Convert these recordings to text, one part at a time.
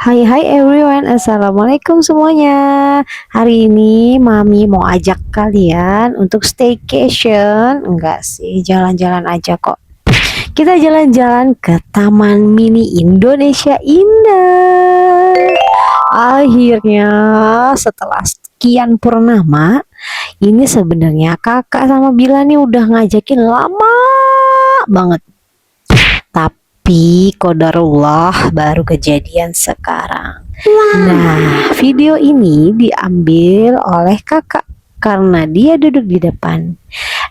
Hai everyone, assalamualaikum semuanya. Hari ini Mami mau ajak kalian untuk staycation. Enggak sih, jalan-jalan aja kok. Kita jalan-jalan ke Taman Mini Indonesia Indah. Akhirnya setelah sekian purnama, ini sebenarnya kakak sama Bila nih udah ngajakin lama banget. Tapi qadarullah baru kejadian sekarang. Nah, video ini diambil oleh kakak karena dia duduk di depan.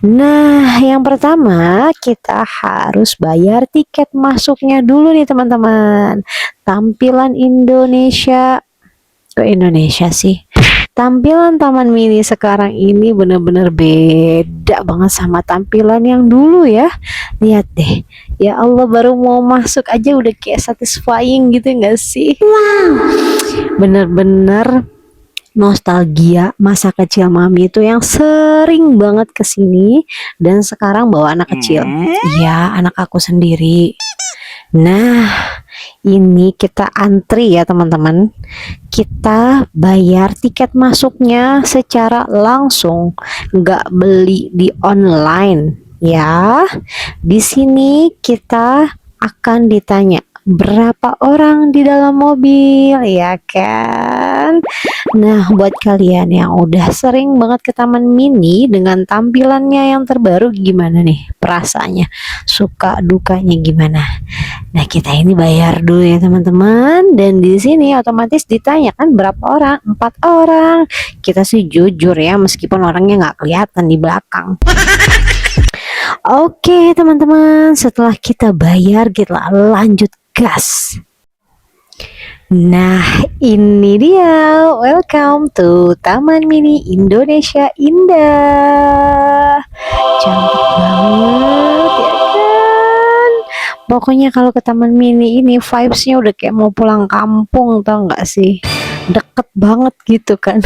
Nah, yang pertama kita harus bayar tiket masuknya dulu nih teman-teman. Tampilan Indonesia sih. Tampilan Taman Mini sekarang ini bener-bener beda banget sama tampilan yang dulu ya. Lihat deh, ya Allah, baru mau masuk aja udah kayak satisfying gitu nggak sih? Wow, bener-bener nostalgia masa kecil Mami itu yang sering banget kesini dan sekarang bawa anak kecil. Iya, anak aku sendiri. Nah, ini kita antri ya teman-teman. Kita bayar tiket masuknya secara langsung, nggak beli di online ya. Di sini kita akan ditanya berapa orang di dalam mobil, ya kan? Nah, buat kalian yang udah sering banget ke Taman Mini dengan tampilannya yang terbaru, gimana nih perasaannya? Suka dukanya gimana? Nah, kita ini bayar dulu ya teman-teman, dan di sini otomatis ditanya kan berapa orang? 4 orang. Kita sih jujur ya, meskipun orangnya nggak kelihatan di belakang. Oke teman-teman, setelah kita bayar kita lanjut gas. Nah, ini dia, welcome to Taman Mini Indonesia Indah. Cantik banget ya kan. Pokoknya kalau ke Taman Mini ini vibesnya udah kayak mau pulang kampung, tau nggak sih? Deket banget gitu kan.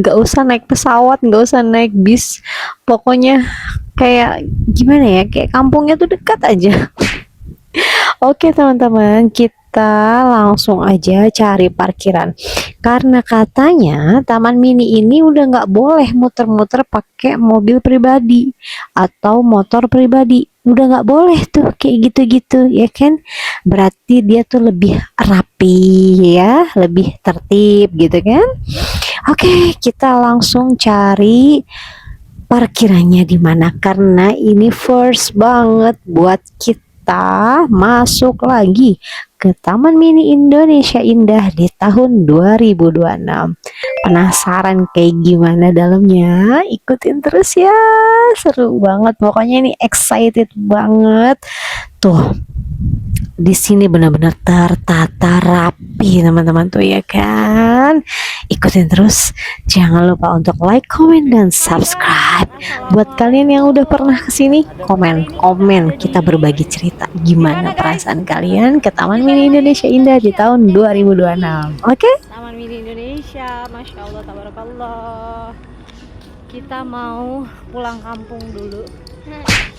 Nggak usah naik pesawat, nggak usah naik bis, pokoknya kayak gimana ya, kayak kampungnya tuh dekat aja. Oke teman-teman, kita langsung aja cari parkiran karena katanya Taman Mini ini udah nggak boleh muter-muter pakai mobil pribadi atau motor pribadi, udah nggak boleh tuh kayak gitu-gitu ya kan. Berarti dia tuh lebih rapi ya, lebih tertib gitu kan. Oke, kita langsung cari parkirannya di mana karena ini first banget buat kita masuk lagi ke Taman Mini Indonesia Indah di tahun 2026. Penasaran kayak gimana dalamnya? Ikutin terus ya, seru banget. Pokoknya ini excited banget. Tuh, di sini benar-benar tertata rapi teman-teman tuh ya kan. Ikutin terus, jangan lupa untuk like, komen, dan subscribe. Buat kalian yang udah pernah kesini, komen kita berbagi cerita gimana perasaan kalian ke Taman Mini Indonesia Indah di tahun 2026. Oke? Taman Mini Indonesia, Masya Allah, tabarakallah. Kita mau pulang kampung dulu.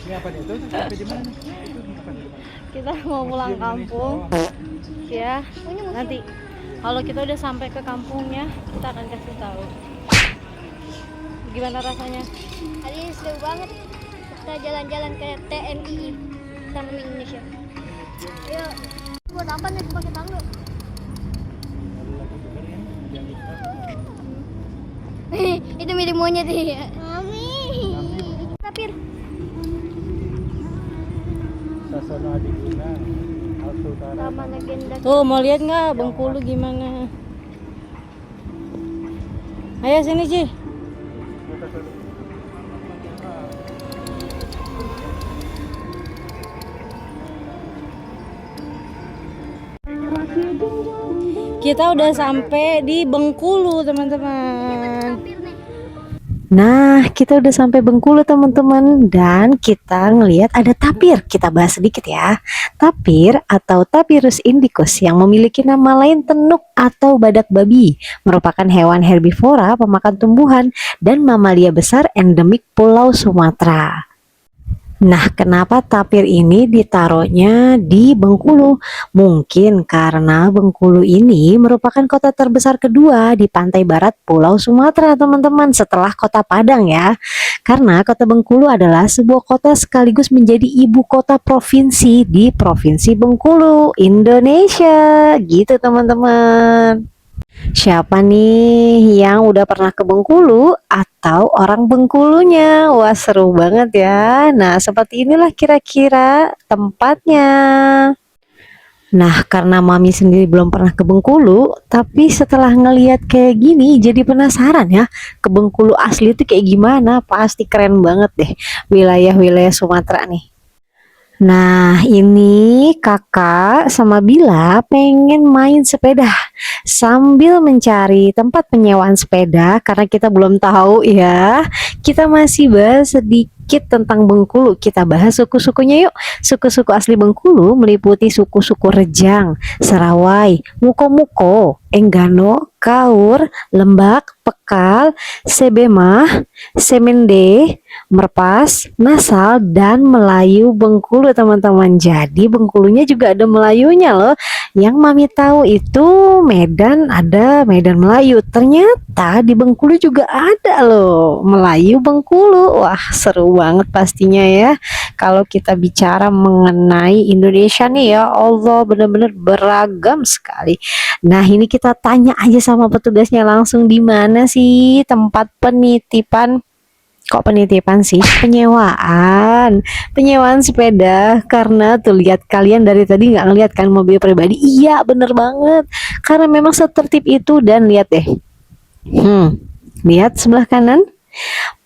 Ini apa itu? Sampai di mana? Kita mau pulang kampung ya. Nanti kalau kita udah sampai ke kampungnya, kita akan kasih tahu gimana rasanya. Hari ini seru banget. Kita jalan-jalan ke TMI, Taman Mini Indonesia. Ayo, buat apa nih pakai tangga? Itu milik monyet ya. Mami. Tapir. Sasana Adiguna, Alsutara. Taman Legenda. Tuh mau lihat nggak Bengkulu gimana? Ayo sini Ci. Kita udah sampai di Bengkulu teman-teman. Nah, kita udah sampai Bengkulu teman-teman, dan kita ngelihat ada tapir. Kita bahas sedikit ya. Tapir atau Tapirus indicus yang memiliki nama lain tenuk atau badak babi merupakan hewan herbivora pemakan tumbuhan dan mamalia besar endemik Pulau Sumatera. Nah, kenapa tapir ini ditaruhnya di Bengkulu? Mungkin karena Bengkulu ini merupakan kota terbesar kedua di pantai barat Pulau Sumatera, teman-teman, setelah Kota Padang ya. Karena Kota Bengkulu adalah sebuah kota sekaligus menjadi ibu kota provinsi di Provinsi Bengkulu, Indonesia. Gitu, teman-teman. Siapa nih yang udah pernah ke Bengkulu atau orang Bengkulunya? Wah, seru banget ya. Nah, seperti inilah kira-kira tempatnya. Nah, karena Mami sendiri belum pernah ke Bengkulu, tapi setelah ngeliat kayak gini jadi penasaran ya, ke Bengkulu asli itu kayak gimana? Pasti keren banget deh wilayah-wilayah Sumatera nih. Nah, ini kakak sama Bila pengen main sepeda sambil mencari tempat penyewaan sepeda karena kita belum tahu ya. Kita masih bahas sedikit tentang Bengkulu. Kita bahas suku-sukunya yuk. Suku-suku asli Bengkulu meliputi suku-suku Rejang, Serawai, Muko-Muko, Enggano, Kaur, Lembak, Pekal, Sebemah, Semende, Merpas, Nasal, dan Melayu Bengkulu, teman-teman. Jadi Bengkulunya juga ada Melayunya loh. Yang Mami tahu itu Medan, ada Medan Melayu. Ternyata di Bengkulu juga ada loh Melayu Bengkulu. Wah, seru banget pastinya ya. Kalau kita bicara mengenai Indonesia nih ya Allah, benar-benar beragam sekali. Nah, ini kita tanya aja sama petugasnya langsung, di mana sih tempat penitipan? Kok penitipan sih? Penyewaan sepeda. Karena tuh lihat, kalian dari tadi nggak ngeliat kan mobil pribadi? Iya, bener banget. Karena memang setertib itu. Dan lihat deh, lihat sebelah kanan,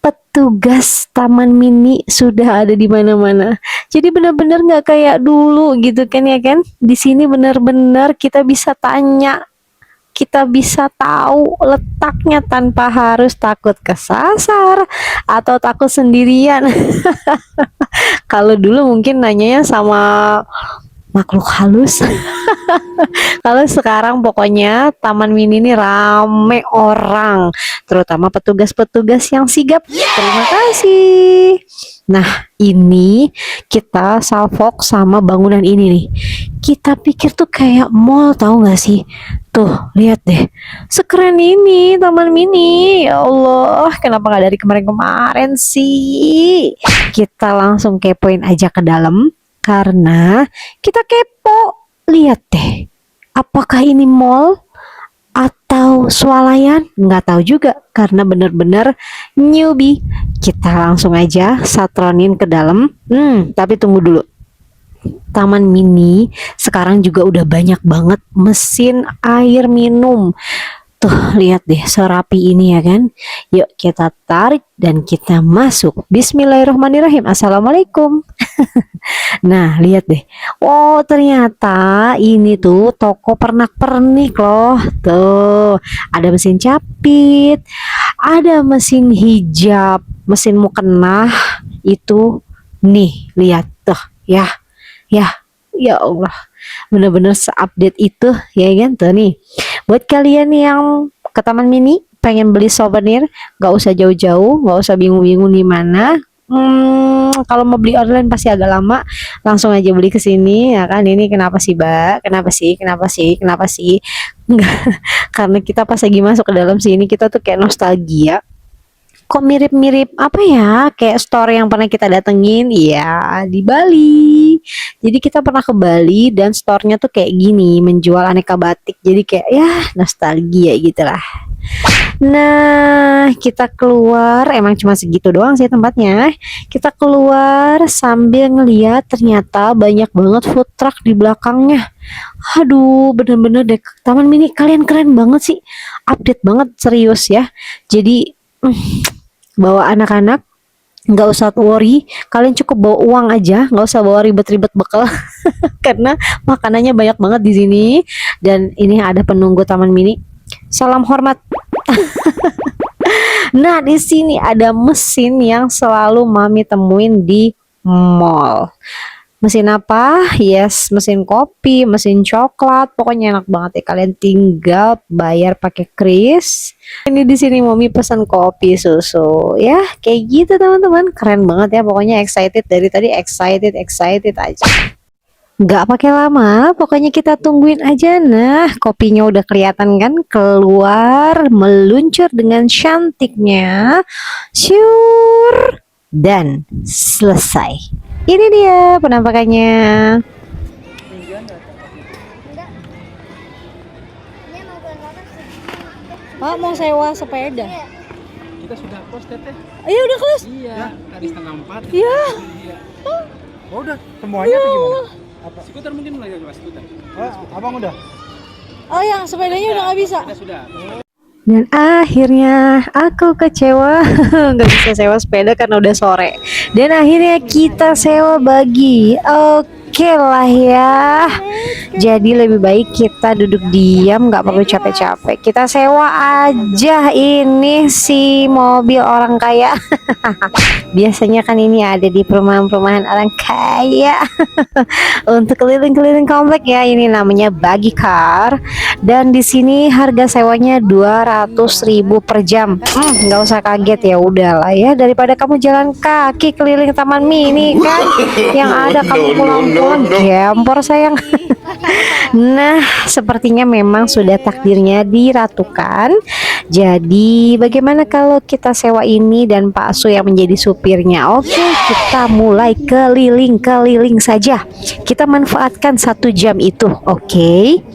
petugas Taman Mini sudah ada di mana-mana. Jadi benar-benar nggak kayak dulu gitu kan ya kan? Di sini benar-benar kita bisa tanya, kita bisa tahu letaknya tanpa harus takut kesasar atau takut sendirian. Kalau dulu mungkin nanyanya sama makhluk halus. Kalau sekarang pokoknya Taman Mini ini rame orang, terutama petugas-petugas yang sigap. Terima kasih. Nah, ini kita salvok sama bangunan ini nih. Kita pikir tuh kayak mall, tahu nggak sih? Tuh, lihat deh. Sekeren ini Taman Mini. Ya Allah, kenapa nggak dari kemarin-kemarin sih? Kita langsung kepoin aja ke dalam karena kita kepo. Lihat deh. Apakah ini mall atau swalayan? Nggak tahu juga karena bener-bener newbie. Kita langsung aja satronin ke dalam. Tapi tunggu dulu. Taman Mini sekarang juga udah banyak banget mesin air minum. Tuh, lihat deh serapi ini ya kan. Yuk kita tarik dan kita masuk. Bismillahirrahmanirrahim. Assalamualaikum. Nah, lihat deh. Oh, ternyata ini tuh toko pernak-pernik loh. Tuh, ada mesin capit, ada mesin hijab, mesin mukena itu. Nih, lihat tuh. Ya. Ya Allah. Bener-bener seupdate itu ya kan tuh nih. Buat kalian yang ke Taman Mini pengen beli souvenir, gak usah jauh-jauh, gak usah bingung-bingung di mana. Kalau mau beli online pasti agak lama, langsung aja beli ke sini ya kan. Ini kenapa sih, Mbak? Kenapa sih? Enggak, karena kita pas lagi masuk ke dalam sini kita tuh kayak nostalgia. Kok mirip-mirip apa ya, kayak store yang pernah kita datengin ya di Bali. Jadi kita pernah ke Bali dan store-nya tuh kayak gini, menjual aneka batik. Jadi kayak ya nostalgia gitu lah. Nah, kita keluar, emang cuma segitu doang sih tempatnya. Kita keluar sambil ngeliat ternyata banyak banget food truck di belakangnya. Aduh, bener-bener deh Taman Mini kalian keren banget sih. Update banget, serius ya. Jadi bawa anak-anak nggak usah worry, kalian cukup bawa uang aja, nggak usah bawa ribet-ribet bekal. Karena makanannya banyak banget di sini. Dan ini ada penunggu Taman Mini, salam hormat. Nah, di sini ada mesin yang selalu Mami temuin di mall. Mesin apa? Yes, mesin kopi, mesin coklat. Pokoknya enak banget ya. Kalian tinggal bayar pakai kris. Ini di sini Mami pesan kopi susu. Ya, kayak gitu teman-teman. Keren banget ya. Pokoknya excited dari tadi, excited aja. Nggak pakai lama, pokoknya kita tungguin aja. Nah, kopinya udah kelihatan kan keluar, meluncur dengan cantiknya. Syur dan selesai. Ini dia penampakannya. Enggak. Ini emang kurang atas sih. Pak mau sewa sepeda. Iya. Kita sudah close Teteh. Iya udah kelas. Iya, tadi setengah 4. Iya. Oh udah, semuanya atau gimana? Apa? Skuter mungkin mulai dari skuter. Abang udah? Oh yang sepedanya udah nggak bisa. Sudah. Dan akhirnya aku kecewa nggak bisa sewa sepeda karena udah sore. Dan akhirnya kita sewa bagi. Oke lah ya. Jadi lebih baik kita duduk diam, nggak perlu capek-capek. Kita sewa aja ini si mobil orang kaya. Biasanya kan ini ada di perumahan-perumahan orang kaya. Untuk keliling-keliling komplek ya, ini namanya buggy car. Dan di sini harga sewanya 200.000 per jam. Nggak usah kaget ya, udahlah ya, daripada kamu jalan kaki keliling taman mini kan, yang ada kamu pulang-pulang gempor sayang. Nah, sepertinya memang sudah takdirnya diratukan. Jadi bagaimana kalau kita sewa ini dan Pak Su yang menjadi supirnya? Oke, kita mulai keliling-keliling saja. Kita manfaatkan 1 jam itu, oke?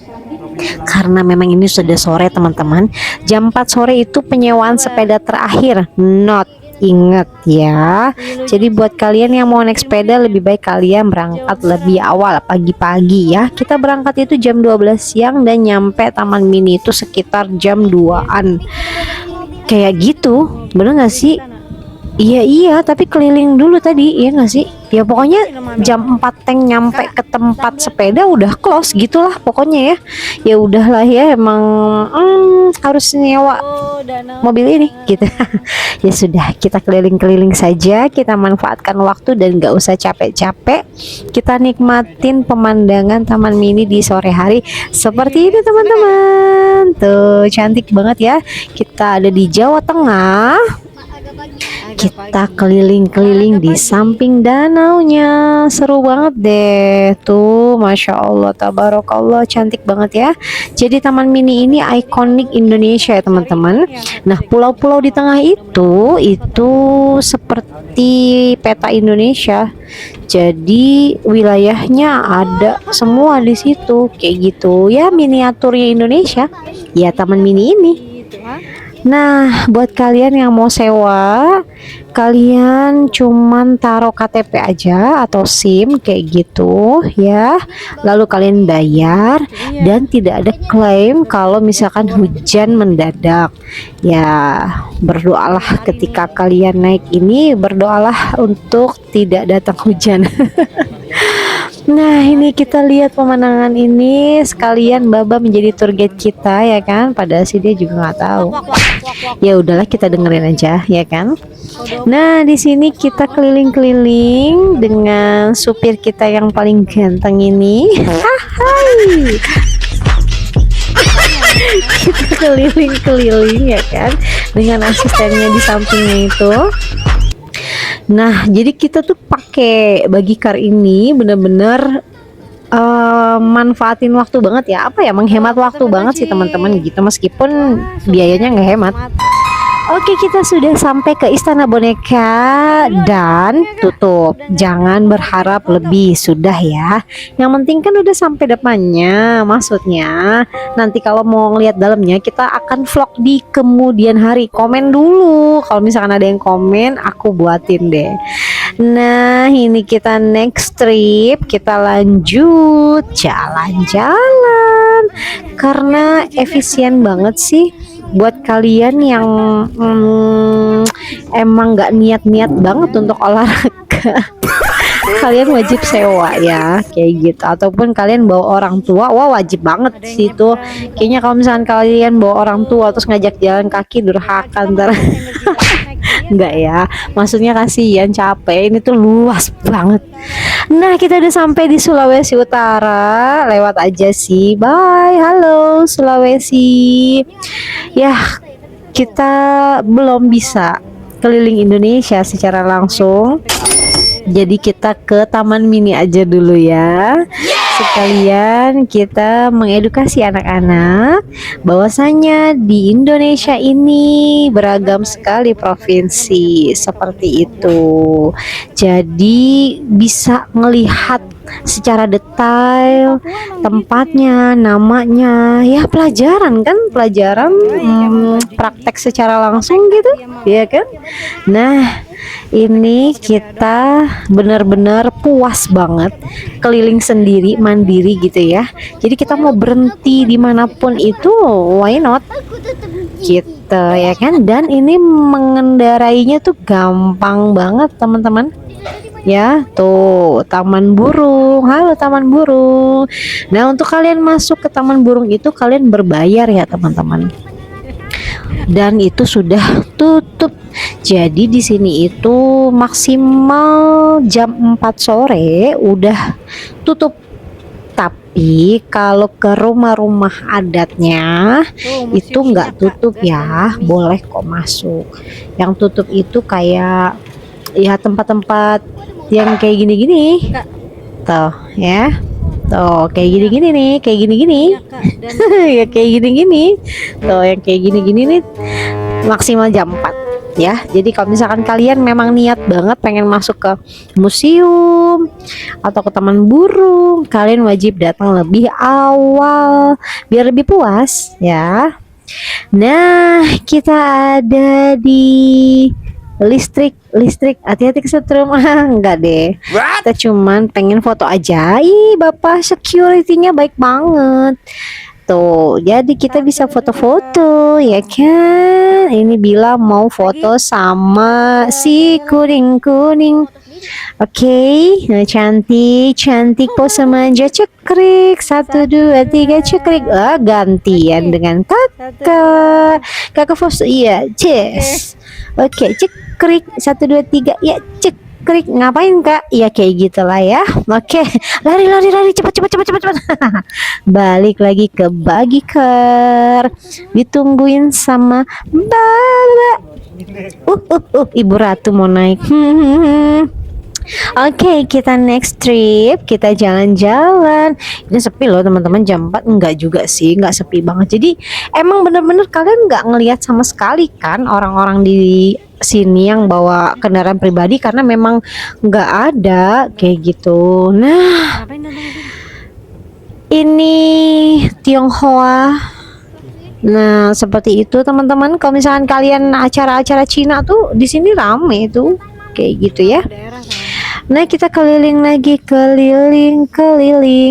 Karena memang ini sudah sore teman-teman. Jam 4 sore itu penyewaan sepeda terakhir. Ingat ya. Jadi buat kalian yang mau naik sepeda, lebih baik kalian berangkat lebih awal, pagi-pagi ya. Kita berangkat itu jam 12 siang dan nyampe Taman Mini itu sekitar jam 2-an. Kayak gitu, bener gak sih? Iya, tapi keliling dulu tadi, iya gak sih? Ya pokoknya jam 4 Teng nyampe ke tempat sepeda udah close gitulah pokoknya ya. Ya udahlah ya, emang harus nyewa mobil ini gitu. Ya sudah, kita keliling-keliling saja, kita manfaatkan waktu dan gak usah capek-capek. Kita nikmatin pemandangan Taman Mini di sore hari seperti ini teman-teman. Tuh cantik banget ya. Kita ada di Jawa Tengah. Kita keliling-keliling di samping danaunya. Seru banget deh. Tuh Masya Allah, tabarakallah, cantik banget ya. Jadi Taman Mini ini ikonik Indonesia ya teman-teman. Nah, pulau-pulau di tengah itu seperti peta Indonesia. Jadi wilayahnya ada semua di situ kayak gitu ya, miniaturnya Indonesia. Ya Taman Mini ini. Nah, buat kalian yang mau sewa, kalian cuman taruh KTP aja atau SIM kayak gitu ya. Lalu kalian bayar dan tidak ada klaim kalau misalkan hujan mendadak. Ya, berdoalah ketika kalian naik ini, berdoalah untuk tidak datang hujan. Nah, ini kita lihat pemandangan ini sekalian Baba menjadi tour guide kita ya kan. Padahal sih dia juga nggak tahu. Ya udahlah, kita dengerin aja ya kan. Nah, di sini kita keliling-keliling dengan supir kita yang paling ganteng ini. Hai. Kita keliling-keliling ya kan dengan asistennya di sampingnya itu. Nah, jadi kita tuh pakai buggy car ini bener-bener manfaatin waktu banget ya. Apa ya, menghemat waktu banget sih teman-teman gitu, meskipun biayanya nggak hemat. Oke, kita sudah sampai ke Istana Boneka dan tutup. Jangan berharap lebih, sudah ya. Yang penting kan udah sampai depannya. Maksudnya nanti kalau mau ngeliat dalamnya, kita akan vlog di kemudian hari. Komen dulu. Kalau misalkan ada yang komen, aku buatin deh. Nah, ini kita next trip, kita lanjut jalan-jalan karena efisien banget sih. Buat kalian yang emang nggak niat-niat banget untuk olahraga, kalian wajib sewa ya kayak gitu. Ataupun kalian bawa orang tua, wah wajib banget sih itu. Kayaknya kalau misalkan kalian bawa orang tua terus ngajak jalan kaki, durhaka ntar. Enggak ya, maksudnya kasihan capek, ini tuh luas banget. Nah, kita udah sampai di Sulawesi Utara, lewat aja sih. Bye, halo Sulawesi. Ya, kita belum bisa keliling Indonesia secara langsung. Jadi kita ke Taman Mini aja dulu ya. Sekalian kita mengedukasi anak-anak bahwasanya di Indonesia ini beragam sekali provinsi seperti itu. Jadi bisa melihat secara detail tempatnya, namanya, ya pelajaran kan, pelajaran praktek secara langsung gitu, ya kan? Nah, ini kita benar-benar puas banget keliling sendiri mandiri gitu ya. Jadi kita mau berhenti dimanapun itu, why not gitu ya kan. Dan ini mengendarainya tuh gampang banget teman-teman ya. Tuh Taman Burung, halo Taman Burung. Nah, untuk kalian masuk ke Taman Burung itu kalian berbayar ya teman-teman, dan itu sudah tutup. Jadi di sini itu maksimal jam 4 sore udah tutup. Tapi kalau ke rumah-rumah adatnya itu nggak tutup ya, boleh kok masuk. Yang tutup itu kayak ya tempat-tempat yang kayak gini-gini. Tuh ya. Tuh kayak gini-gini nih, kayak gini-gini. Ya kayak gini-gini. Tuh yang kayak gini-gini nih maksimal jam 4 ya. Jadi kalau misalkan kalian memang niat banget pengen masuk ke museum atau ke Taman Burung, kalian wajib datang lebih awal biar lebih puas ya. Nah, kita ada di listrik, hati-hati kesetrum. Enggak deh, kita cuman pengen foto aja. Ih, bapak security-nya baik banget tuh, jadi kita bisa foto-foto ya kan. Ini Bila mau foto sama si kuning-kuning. Oke, nah cantik pose manja cekrik. 1, 2, 3 cekrik. Gantian dengan kakak foto. Iya, yes. Oke, cekrik. 1, 2, 3 ya cekrik. Ngapain kak? Ya kayak gitulah ya. Oke, lari cepat. Balik lagi ke bagiker, ditungguin sama Baba. Ibu Ratu mau naik. Oke, kita next trip, kita jalan-jalan. Ini sepi loh teman-teman, jam 4 enggak juga sih, enggak sepi banget. Jadi emang bener-bener kalian enggak ngelihat sama sekali kan orang-orang di sini yang bawa kendaraan pribadi, karena memang enggak ada kayak gitu. Nah, ini Tionghoa. Nah, seperti itu teman-teman. Kalau misalkan kalian acara-acara Cina tuh di sini rame tuh kayak gitu ya. Nah, kita keliling lagi, keliling.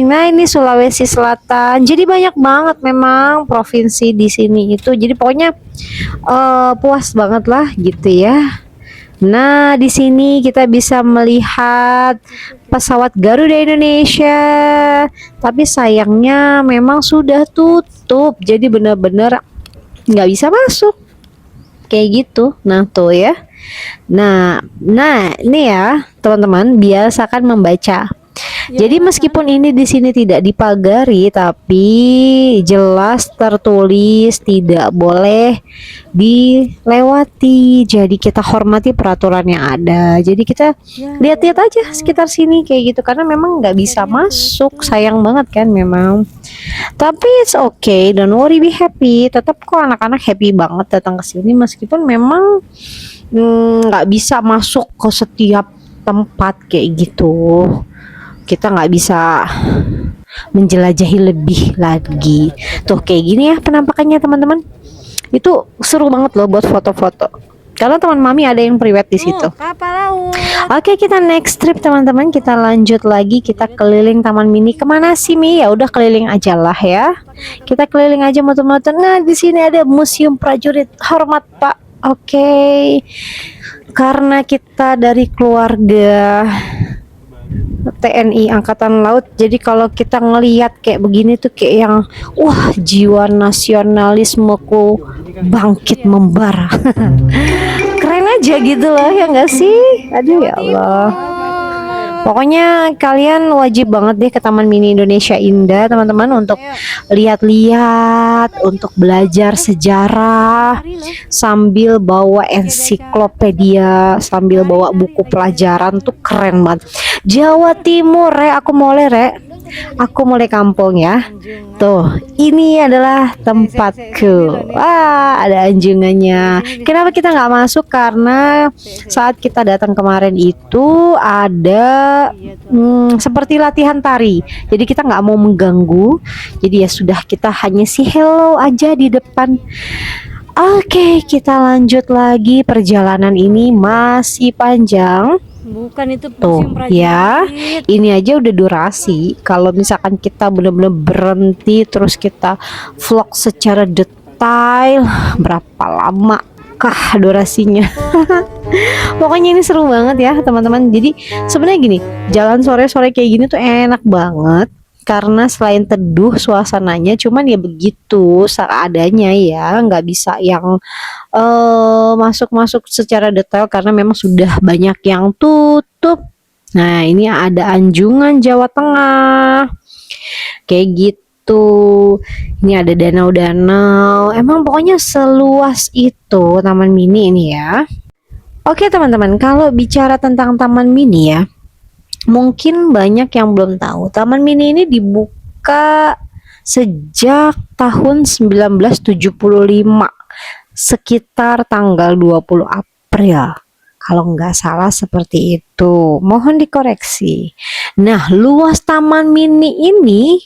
Nah, ini Sulawesi Selatan. Jadi banyak banget memang provinsi di sini itu. Jadi pokoknya puas banget lah gitu ya. Nah, di sini kita bisa melihat pesawat Garuda Indonesia. Tapi sayangnya memang sudah tutup. Jadi benar-benar nggak bisa masuk. Kayak gitu. Nah, tuh ya. Nah, ini ya teman-teman, biasakan membaca. Jadi meskipun ini di sini tidak dipagari, tapi jelas tertulis tidak boleh dilewati. Jadi kita hormati peraturan yang ada. Jadi kita lihat-lihat aja sekitar sini kayak gitu, karena memang nggak bisa masuk. Sayang banget kan memang. Tapi it's okay, don't worry, be happy. Tetap kok anak-anak happy banget datang ke sini meskipun memang nggak bisa masuk ke setiap tempat kayak gitu. Kita nggak bisa menjelajahi lebih lagi. Tuh kayak gini ya penampakannya teman-teman. Itu seru banget loh buat foto-foto. Karena teman mami ada yang private di situ. Kapal laut. Oke, kita next trip teman-teman. Kita lanjut lagi. Kita keliling Taman Mini. Kemana sih Mi? Ya udah keliling aja lah ya. Kita keliling aja muter-muter. Nah, di sini ada Museum Prajurit. Hormat Pak. Oke. Karena kita dari keluarga TNI Angkatan Laut, jadi kalau kita ngelihat kayak begini tuh kayak yang wah, jiwa nasionalismeku bangkit membara. Keren aja gitu loh, ya nggak sih? Aduh ya Allah. Pokoknya kalian wajib banget deh ke Taman Mini Indonesia Indah teman-teman, untuk lihat-lihat, untuk belajar sejarah sambil bawa ensiklopedia, sambil bawa buku pelajaran tuh keren banget. Jawa Timur, aku mulai kampung ya. Tuh, ini adalah tempatku. Wah, ada anjungannya. Kenapa kita nggak masuk? Karena saat kita datang kemarin itu ada seperti latihan tari. Jadi kita nggak mau mengganggu. Jadi ya sudah, kita hanya si hello aja di depan. Oke, kita lanjut lagi. Perjalanan ini masih panjang. Bukan itu Tuh museum ya, prajurit. ini aja udah durasi. Kalau misalkan kita bener-bener berhenti terus kita vlog secara detail, berapa lama kah durasinya? Pokoknya ini seru banget ya teman-teman. Jadi sebenarnya gini, jalan sore-sore kayak gini tuh enak banget. Karena selain teduh suasananya, cuman ya begitu seadanya ya, nggak bisa yang masuk-masuk secara detail karena memang sudah banyak yang tutup. Nah, ini ada Anjungan Jawa Tengah, kayak gitu. Ini ada danau-danau. Emang pokoknya seluas itu Taman Mini ini ya. Oke teman-teman, kalau bicara tentang Taman Mini ya, mungkin banyak yang belum tahu. Taman Mini ini dibuka sejak tahun 1975, sekitar tanggal 20 April. Kalau nggak salah seperti itu. Mohon dikoreksi. Nah, luas Taman Mini ini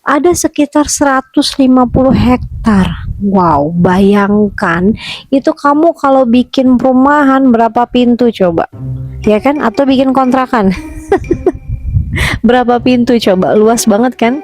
ada sekitar 150 hektar. Wow, bayangkan itu kamu kalau bikin perumahan berapa pintu coba? Ya kan? Atau bikin kontrakan? Berapa pintu coba, luas banget kan?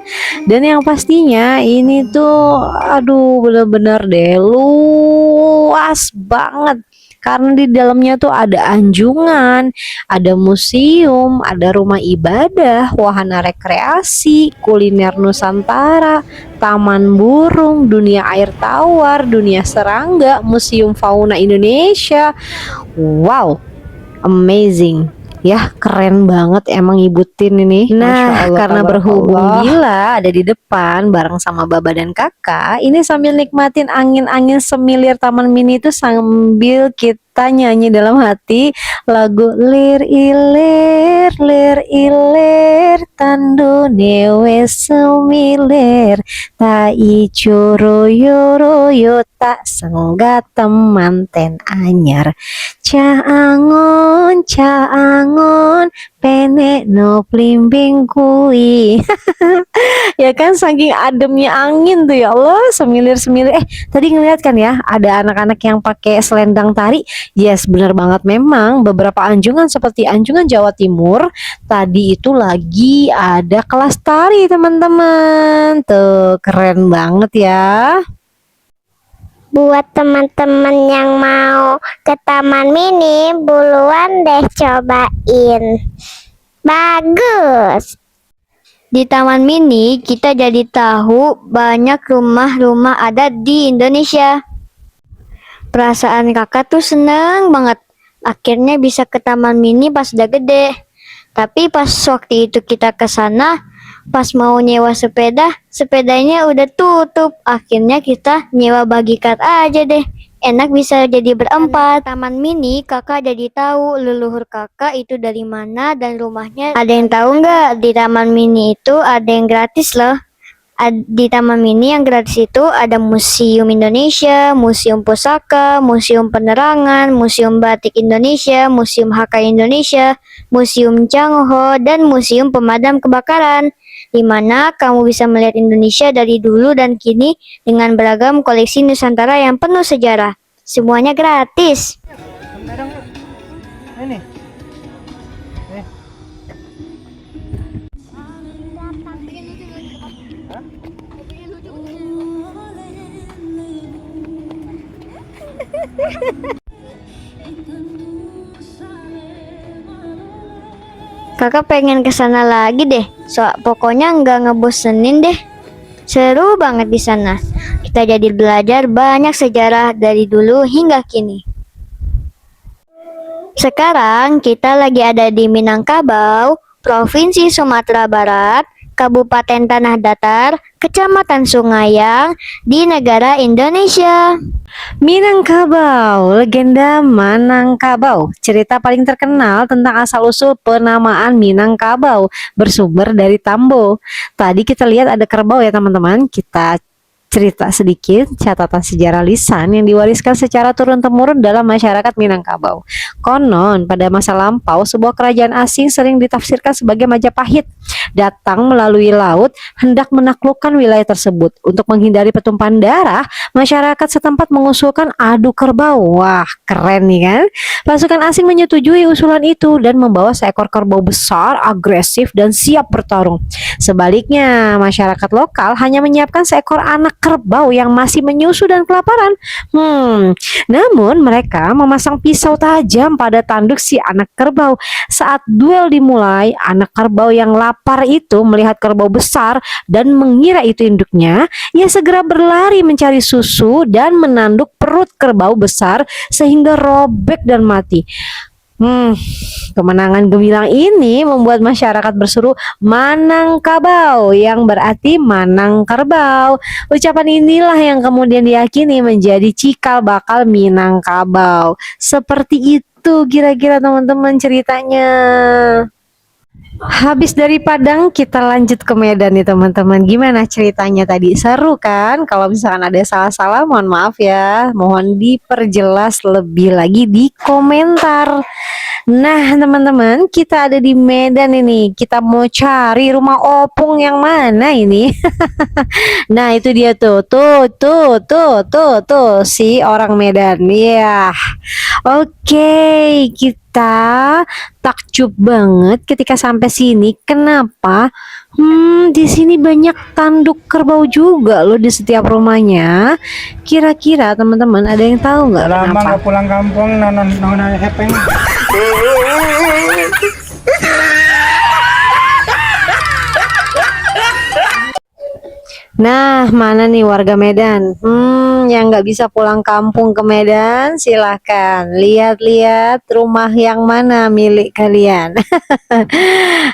Dan yang pastinya ini tuh aduh bener-bener deh luas banget, karena di dalamnya tuh ada anjungan, ada museum, ada rumah ibadah, wahana rekreasi, kuliner Nusantara, taman burung, dunia air tawar, dunia serangga, museum fauna Indonesia. Wow, amazing ya, keren banget emang Ibu Tin ini. Nah, karena berhubung Gila ada di depan bareng sama Baba dan Kakak, ini sambil nikmatin angin-angin semilir Taman Mini itu sambil kita nyanyi dalam hati lagu lir ilir tandune wes semilir ta ijo royo royo tak senggat temanten anyar caangon penek no plimbing kui. Ya kan, saking ademnya angin tuh ya Allah, semilir-semilir. Tadi ngeliat kan ya, ada anak-anak yang pakai selendang tari. Yes, bener banget, memang beberapa anjungan seperti Anjungan Jawa Timur tadi itu lagi ada kelas tari teman-teman. Tuh keren banget ya. Buat teman-teman yang mau ke Taman Mini, buruan deh cobain. Bagus. Di Taman Mini kita jadi tahu banyak rumah-rumah adat di Indonesia. Perasaan kakak tuh seneng banget akhirnya bisa ke Taman Mini pas udah gede. Tapi pas waktu itu kita ke sana, pas mau nyewa sepeda, sepedanya udah tutup. Akhirnya kita nyewa bagikat aja deh. Enak bisa jadi berempat. Taman Mini kakak jadi tahu leluhur kakak itu dari mana dan rumahnya. Ada yang tahu nggak, di Taman Mini itu ada yang gratis loh. Di Taman Mini yang gratis itu ada Museum Indonesia, Museum Pusaka, Museum Penerangan, Museum Batik Indonesia, Museum HK Indonesia, Museum Cangho, dan Museum Pemadam Kebakaran, di mana kamu bisa melihat Indonesia dari dulu dan kini dengan beragam koleksi Nusantara yang penuh sejarah. Semuanya gratis. Ini. Kakak pengen kesana lagi deh. Pokoknya nggak ngebosenin deh. Seru banget di sana. Kita jadi belajar banyak sejarah dari dulu hingga kini. Sekarang kita lagi ada di Minangkabau, Provinsi Sumatera Barat, Kabupaten Tanah Datar, Kecamatan Sungayang, di negara Indonesia. Minangkabau, legenda Minangkabau. Cerita paling terkenal tentang asal-usul penamaan Minangkabau bersumber dari Tambo. Tadi kita lihat ada kerbau ya teman-teman. Kita cerita sedikit catatan sejarah lisan yang diwariskan secara turun-temurun dalam masyarakat Minangkabau. Konon pada masa lampau sebuah kerajaan asing sering ditafsirkan sebagai Majapahit datang melalui laut hendak menaklukkan wilayah tersebut. Untuk menghindari pertumpahan darah, masyarakat setempat mengusulkan adu kerbau. Wah, keren nih kan? Pasukan asing menyetujui usulan itu dan membawa seekor kerbau besar, agresif dan siap bertarung. Sebaliknya, masyarakat lokal hanya menyiapkan seekor anak kerbau yang masih menyusu dan kelaparan. Namun mereka memasang pisau tajam pada tanduk si anak kerbau. Saat duel dimulai, anak kerbau yang lapar itu melihat kerbau besar dan mengira itu induknya. Ia segera berlari mencari susu dan menanduk perut kerbau besar sehingga robek dan mati. Kemenangan gemilang ini membuat masyarakat berseru Manangkabau yang berarti Manang Kerbau. Ucapan inilah yang kemudian diyakini menjadi cikal bakal Minangkabau. Seperti itu kira-kira teman-teman ceritanya. Habis dari Padang kita lanjut ke Medan nih teman-teman. Gimana ceritanya tadi? Seru kan? Kalau misalkan ada salah-salah mohon maaf ya. Mohon diperjelas lebih lagi di komentar. Nah teman-teman, kita ada di Medan ini. Kita mau cari rumah opung yang mana ini? Nah itu dia tuh si orang Medan. Ya, oke, kita takjub banget ketika sampai sini. Kenapa? Di sini banyak tanduk kerbau juga loh di setiap rumahnya. Kira-kira teman-teman ada yang tahu nggak Lama kenapa? nggak pulang kampung, nona hepeng. Nah, mana nih warga Medan? Yang nggak bisa pulang kampung ke Medan, silahkan lihat-lihat rumah yang mana milik kalian.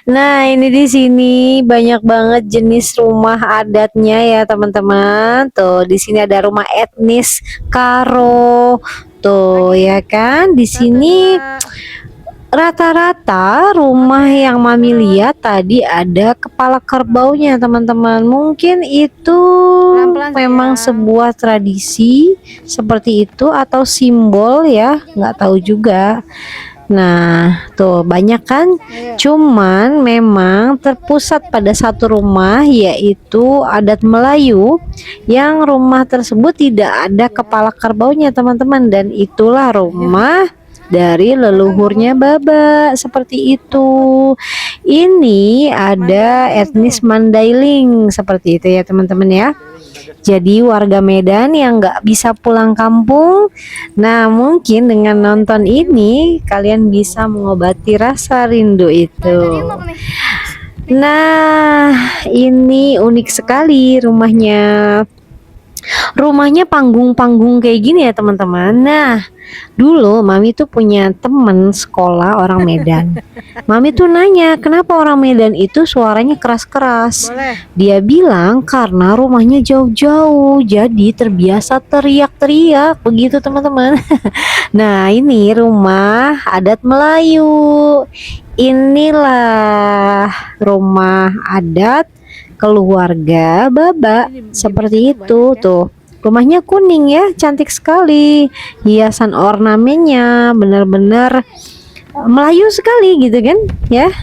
Nah, ini di sini banyak banget jenis rumah adatnya ya teman-teman. Tuh, di sini ada rumah etnis Karo. Tuh, ya kan? Di sini rata-rata rumah yang Mami lihat tadi ada kepala kerbaunya teman-teman. Mungkin itu memang sebuah tradisi seperti itu atau simbol ya, nggak tahu juga. Nah tuh banyak kan, cuman memang terpusat pada satu rumah yaitu adat Melayu yang rumah tersebut tidak ada kepala kerbaunya teman-teman, dan itulah rumah dari leluhurnya Baba seperti itu. Ini ada etnis Mandailing seperti itu ya teman-teman ya. Jadi warga Medan yang nggak bisa pulang kampung, nah mungkin dengan nonton ini kalian bisa mengobati rasa rindu itu. Nah ini unik sekali rumahnya. Rumahnya panggung-panggung kayak gini ya teman-teman. Nah dulu Mami tuh punya temen sekolah orang Medan. Mami tuh nanya kenapa orang Medan itu suaranya keras-keras. Dia bilang karena rumahnya jauh-jauh, jadi terbiasa teriak-teriak begitu teman-teman. Nah ini rumah adat Melayu. Inilah rumah adat keluarga Baba seperti itu tuh. Rumahnya kuning ya, cantik sekali. Hiasan ornamennya benar-benar Melayu sekali gitu kan ya.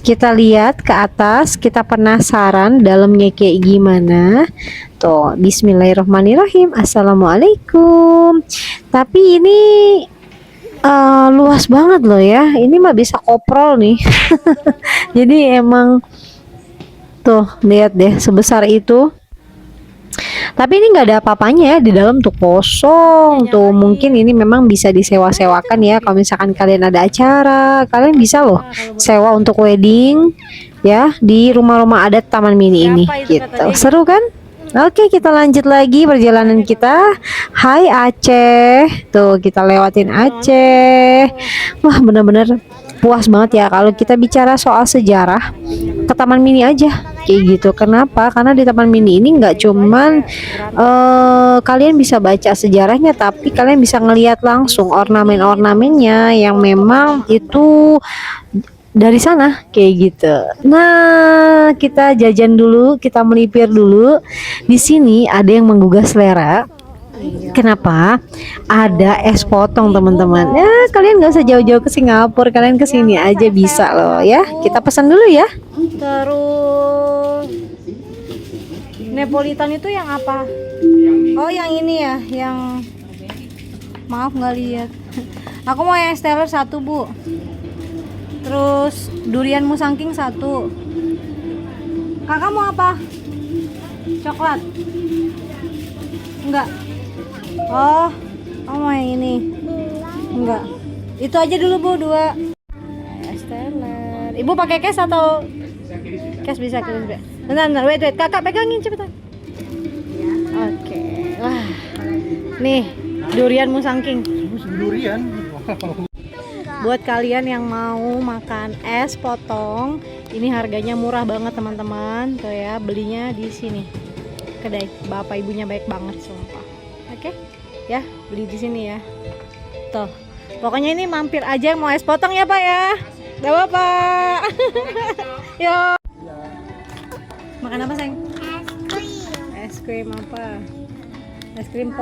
Kita lihat ke atas, kita penasaran dalamnya kayak gimana. Tuh, bismillahirrahmanirrahim. Assalamualaikum. Tapi ini luas banget loh ya. Ini mah bisa koprol nih. Jadi emang tuh lihat deh sebesar itu. Tapi ini nggak ada apa-apanya ya, di dalam tuh kosong tuh. Mungkin ini memang bisa disewa-sewakan ya. Kalau misalkan kalian ada acara, kalian bisa loh sewa untuk wedding ya di rumah-rumah adat Taman Mini ini gitu. Seru kan? Oke, kita lanjut lagi perjalanan kita. Hai Aceh. Tuh, kita lewatin Aceh. Wah, bener-bener puas banget ya kalau kita bicara soal sejarah ke Taman Mini aja. Kayak gitu. Kenapa? Karena di Taman Mini ini nggak cuman kalian bisa baca sejarahnya, tapi kalian bisa ngelihat langsung ornamen-ornamennya yang memang itu dari sana kayak gitu. Nah, kita jajan dulu, kita melipir dulu. Di sini ada yang menggugah selera. Kenapa? Ada es potong teman-teman. Ya, kalian nggak usah jauh-jauh ke Singapura, kalian ke sini aja bisa loh ya. Kita pesan dulu ya. Terus Neapolitan itu yang apa? Oh, yang ini ya, yang maaf nggak lihat. Aku mau yang Stellar 1, Bu. Terus durian musangking 1. Kakak mau apa? Coklat? Enggak. Oh, kamu mau yang ini? Enggak. Itu aja dulu, Bu, 2. Stellar. Ibu pakai cash atau cash bisa? Bentar, wait. Kakak pegangin cepetan. Oke. Wah. Nih, durian musangking. Durian. Buat kalian yang mau makan es potong, ini harganya murah banget teman-teman. Tuh ya, belinya di sini. Kedai bapak ibunya baik banget sumpah. Oke? Ya, beli di sini ya. Tuh. Pokoknya ini mampir aja yang mau es potong ya, Pak ya. Gak apa-apa. Yo. Makan apa, sayang? Es krim apa? Es krim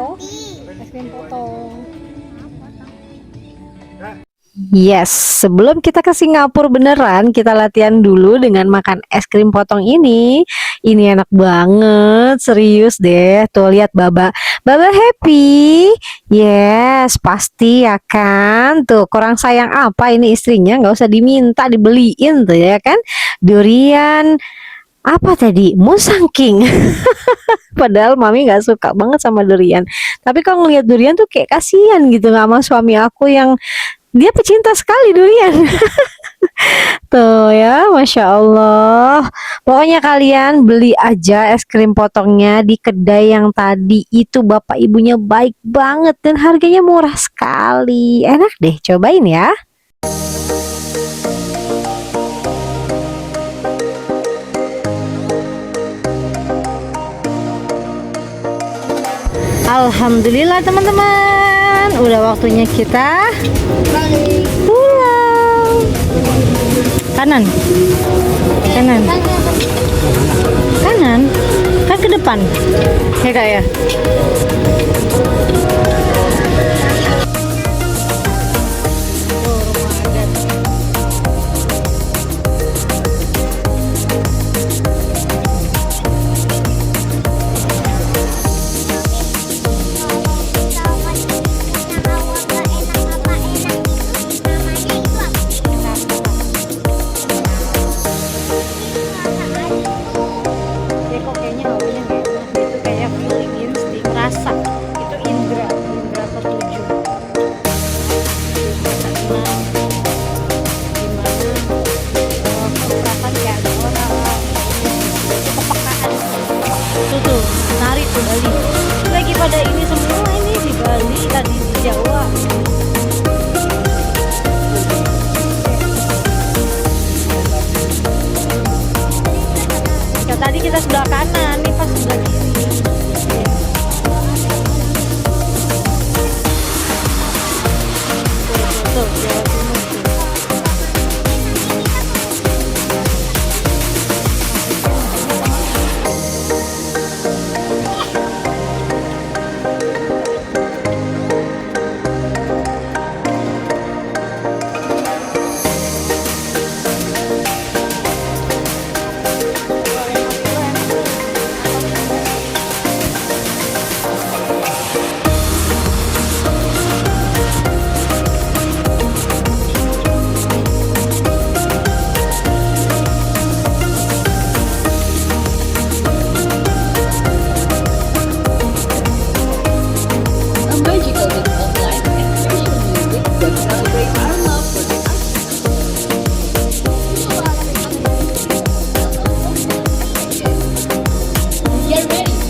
Es krim potong. Yes, sebelum kita ke Singapura beneran, kita latihan dulu dengan makan es krim potong ini. Ini enak banget, serius deh. Tuh lihat Baba happy. Yes, pasti ya kan. Tuh kurang sayang apa ini istrinya, nggak usah diminta dibeliin tuh ya kan. Durian apa tadi? Musangking. Padahal mami nggak suka banget sama durian. Tapi kalau ngelihat durian tuh kayak kasihan gitu sama suami aku yang dia pecinta sekali durian. Tuh ya, Masya Allah. Pokoknya kalian beli aja es krim potongnya di kedai yang tadi itu, bapak ibunya baik banget dan harganya murah sekali. Enak deh, cobain ya. Alhamdulillah teman-teman, udah waktunya kita pulang. Kanan, kan ke depan, ya kak ya. Pada ini semua ini di Bali, tadi di Jawa. Ya, tadi kita sebelah kanan, nih pas sebelah kiri. Tuh, Jawa Timur tuh. Get ready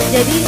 Jadi